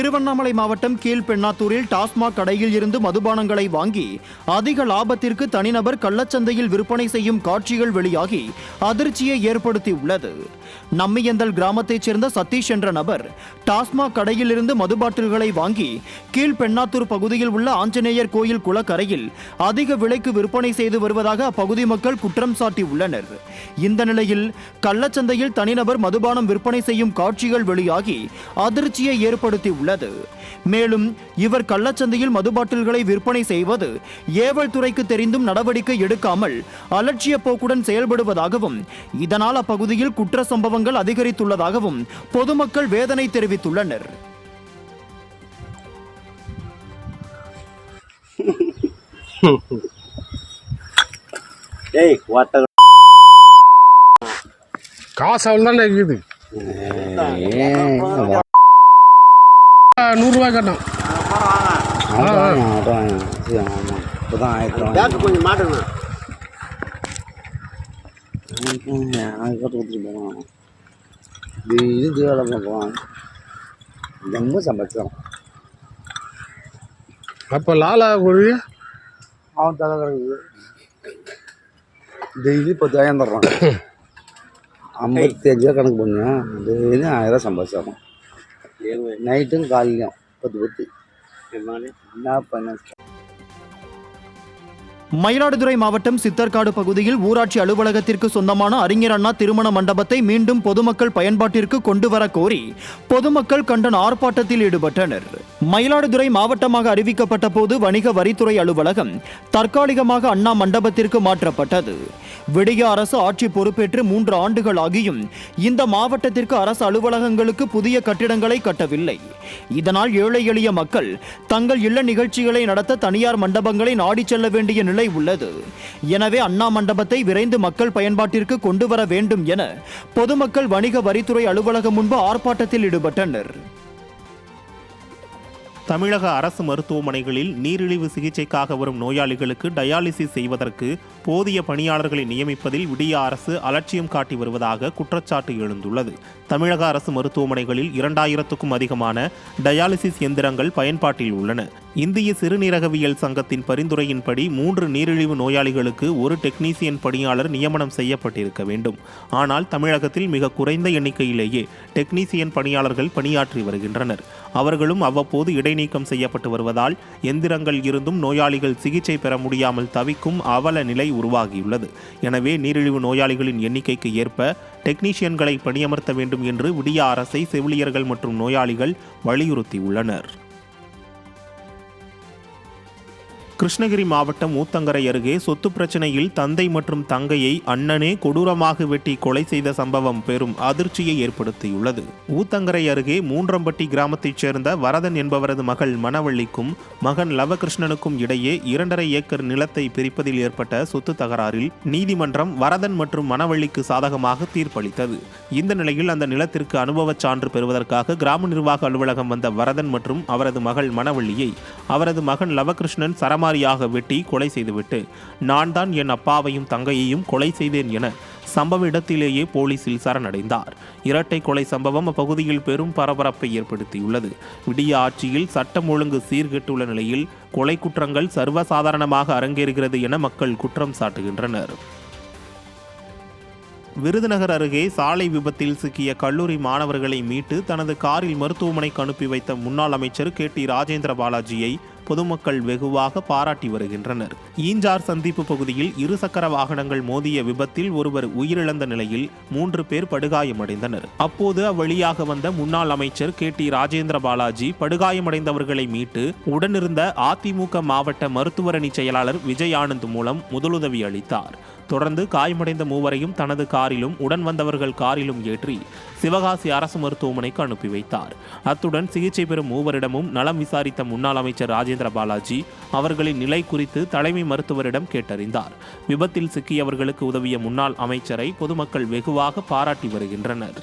திருவண்ணாமலை மாவட்டம் கீழ்பெண்ணாத்தூரில் டாஸ்மாக் கடையில் இருந்து மதுபானங்களை வாங்கி அதிக லாபத்திற்கு தனிநபர் கள்ளச்சந்தையில் விற்பனை செய்யும் காட்சிகள் வெளியாகி அதிர்ச்சியை ஏற்படுத்தியுள்ளது. நம்மியந்தல் கிராமத்தைச் சேர்ந்த சதீஷ் என்ற நபர் டாஸ்மாக் கடையில் இருந்து மது பாட்டில்களை வாங்கி கீழ்பெண்ணாத்தூர் பகுதியில் உள்ள ஆஞ்சநேயர் கோயில் குளக்கரையில் அதிக விலைக்கு விற்பனை செய்து வருவதாக அப்பகுதி மக்கள் குற்றம் சாட்டியுள்ளனர். இந்த நிலையில் கள்ளச்சந்தையில் தனிநபர் மதுபானம் விற்பனை செய்யும் காட்சிகள் வெளியாகி அதிர்ச்சியை ஏற்படுத்தி உள்ளது. மேலும் இவர் கள்ளச்சந்தையில் மது பாட்டில்களை விற்பனை செய்வது ஏவல் துறைக்கு தெரிந்தும் நடவடிக்கை எடுக்காமல் அலட்சிய போக்குடன் செயல்படுவதாகவும் இதனால் அப்பகுதியில் குற்ற சம்பவங்கள் அதிகரித்துள்ளதாகவும் பொதுமக்கள் வேதனை தெரிவித்துள்ளனர். காசு அவள் தான் இருக்குது. 100 ரூபாய் கட்டணும். கொஞ்சம் மாட்டணும். இது வேலை பார்ப்போம். ரொம்ப சம்பாதிச்சிடும். அப்போ லாலா கோழி அவன் தலை கிடக்குது. டெய்லி 10,000 தர்றான். 55 ரூபா கணக்கு பண்ணுங்க. டெய்லி 1000 சம்பாதிச்சிடும். நைட்டும் காலையும் 10 என்ன பண்ண. மயிலாடுதுறை மாவட்டம் சித்தர்காடு பகுதியில் ஊராட்சி அலுவலகத்திற்கு சொந்தமான அறிஞர் அண்ணா திருமண மண்டபத்தை மீண்டும் பொதுமக்கள் பயன்பாட்டிற்கு கொண்டு வர கோரி பொதுமக்கள் கண்டன ஆர்ப்பாட்டத்தில் ஈடுபட்டனர். மயிலாடுதுறை மாவட்டமாக அறிவிக்கப்பட்ட போது வணிக வரித்துறை அலுவலகம் தற்காலிகமாக அண்ணா மண்டபத்திற்கு மாற்றப்பட்டது. விடிய அரசு ஆட்சி பொறுப்பேற்று 3 ஆண்டுகள் ஆகியும் இந்த மாவட்டத்திற்கு அரசு அலுவலகங்களுக்கு புதிய கட்டிடங்களை கட்டவில்லை. இதனால் ஏழை எளிய மக்கள் தங்கள் இல்ல நிகழ்ச்சிகளை நடத்த தனியார் மண்டபங்களை நாடி செல்ல வேண்டிய நிலை உள்ளது. எனவே அண்ணா மண்டபத்தை விரைந்து மக்கள் பயன்பாட்டிற்கு கொண்டு வர வேண்டும் என பொதுமக்கள் வணிக வரித்துறை அலுவலகம் முன்பு ஆர்ப்பாட்டத்தில் ஈடுபட்டனர். தமிழக அரசு மருத்துவமனைகளில் நீரிழிவு சிகிச்சைக்காக வரும் நோயாளிகளுக்கு டயாலிசிஸ் செய்வதற்கு போதிய பணியாளர்களை நியமிப்பதில் விடிய அரசு அலட்சியம் காட்டி வருவதாக குற்றச்சாட்டு எழுந்துள்ளது. தமிழக அரசு மருத்துவமனைகளில் 2000க்கும் அதிகமான டயாலிசிஸ் எந்திரங்கள் பயன்பாட்டில் உள்ளன. இந்திய சிறுநீரகவியல் சங்கத்தின் பரிந்துரையின்படி 3 நீரிழிவு நோயாளிகளுக்கு 1 டெக்னீசியன் பணியாளர் நியமனம் செய்யப்பட்டிருக்க வேண்டும். ஆனால் தமிழகத்தில் மிக குறைந்த எண்ணிக்கையிலேயே டெக்னீசியன் பணியாளர்கள் பணியாற்றி வருகின்றனர். அவர்களும் அவ்வப்போது இடைநீக்கம் செய்யப்பட்டு வருவதால் எந்திரங்கள் இருந்தும் நோயாளிகள் சிகிச்சை பெற முடியாமல் தவிக்கும் அவல நிலை உருவாகியுள்ளது. எனவே நீரிழிவு நோயாளிகளின் எண்ணிக்கைக்கு ஏற்ப டெக்னீஷியன்களை பணியமர்த்த வேண்டும் என்று விடிய அரசை செவிலியர்கள் மற்றும் நோயாளிகள் வலியுறுத்தியுள்ளனர். கிருஷ்ணகிரி மாவட்டம் ஊத்தங்கரை அருகே சொத்து பிரச்சனையில் தந்தை மற்றும் தங்கையை அண்ணனே கொடூரமாக வெட்டி கொலை செய்த சம்பவம் பெரும் அதிர்ச்சியை ஏற்படுத்தியுள்ளது. ஊத்தங்கரை அருகே மூன்றம்பட்டி கிராமத்தைச் சேர்ந்த வரதன் என்பவரது மகள் மணவள்ளிக்கும் மகன் லவகிருஷ்ணனுக்கும் இடையே 2.5 ஏக்கர் நிலத்தை பிரிப்பதில் ஏற்பட்ட சொத்து தகராறில் நீதிமன்றம் வரதன் மற்றும் மணவள்ளிக்கு சாதகமாக தீர்ப்பளித்தது. இந்த நிலையில் அந்த நிலத்திற்கு அனுபவச் சான்று பெறுவதற்காக கிராம நிர்வாக அலுவலகம் வந்த வரதன் மற்றும் அவரது மகள் மணவள்ளியை அவரது மகன் லவகிருஷ்ணன் சரமாரியாக வெட்டி கொலை செய்துவிட்டு நான் தான் என் அப்பாவையும் தங்கையையும் கொலை செய்தேன் என சம்பவ இடத்திலேயே போலீசில் சரணடைந்தார். இரட்டை கொலை சம்பவம் அப்பகுதியில் பெரும் பரபரப்பை ஏற்படுத்தியுள்ளது. விடிய ஆட்சியில் சட்டம் ஒழுங்கு சீர்கெட்டுள்ள நிலையில் கொலை குற்றங்கள் சர்வசாதாரணமாக அரங்கேறுகிறது என மக்கள் குற்றம் சாட்டுகின்றனர். விருதுநகர் அருகே சாலை விபத்தில் சிக்கிய கல்லூரி மாணவர்களை மீட்டு தனது காரில் மருத்துவமனைக்கு அனுப்பி வைத்த முன்னாள் அமைச்சர் KT ராஜேந்திர பாலாஜியை பொதுமக்கள் வெகுவாக பாராட்டி வருகின்றனர். ஈஞ்சார் சந்திப்பு பகுதியில் 2 சக்கர வாகனங்கள் மோதிய விபத்தில் ஒருவர் உயிரிழந்த நிலையில் 3 பேர் படுகாயமடைந்தனர். அப்போது அவ்வழியாக வந்த முன்னாள் அமைச்சர் KT ராஜேந்திர பாலாஜி படுகாயமடைந்தவர்களை மீட்டு உடனிருந்த அதிமுக மாவட்ட மருத்துவரணி செயலாளர் விஜய் ஆனந்த் மூலம் முதலுதவி அளித்தார். தொடர்ந்து காயமடைந்த மூவரையும் தனது காரிலும் உடன் வந்தவர்கள் காரிலும் ஏற்றி சிவகாசி அரசு மருத்துவமனைக்கு அனுப்பி வைத்தார். அத்துடன் சிகிச்சை பெறும் மூவரிடமும் நலம் விசாரித்த முன்னாள் அமைச்சர் ராஜேந்திர பாலாஜி அவர்களின் நிலை குறித்து தலைமை மருத்துவரிடம் கேட்டறிந்தார். விபத்தில் சிக்கியவர்களுக்கு உதவிய முன்னாள் அமைச்சரை பொதுமக்கள் வெகுவாக பாராட்டி வருகின்றனர்.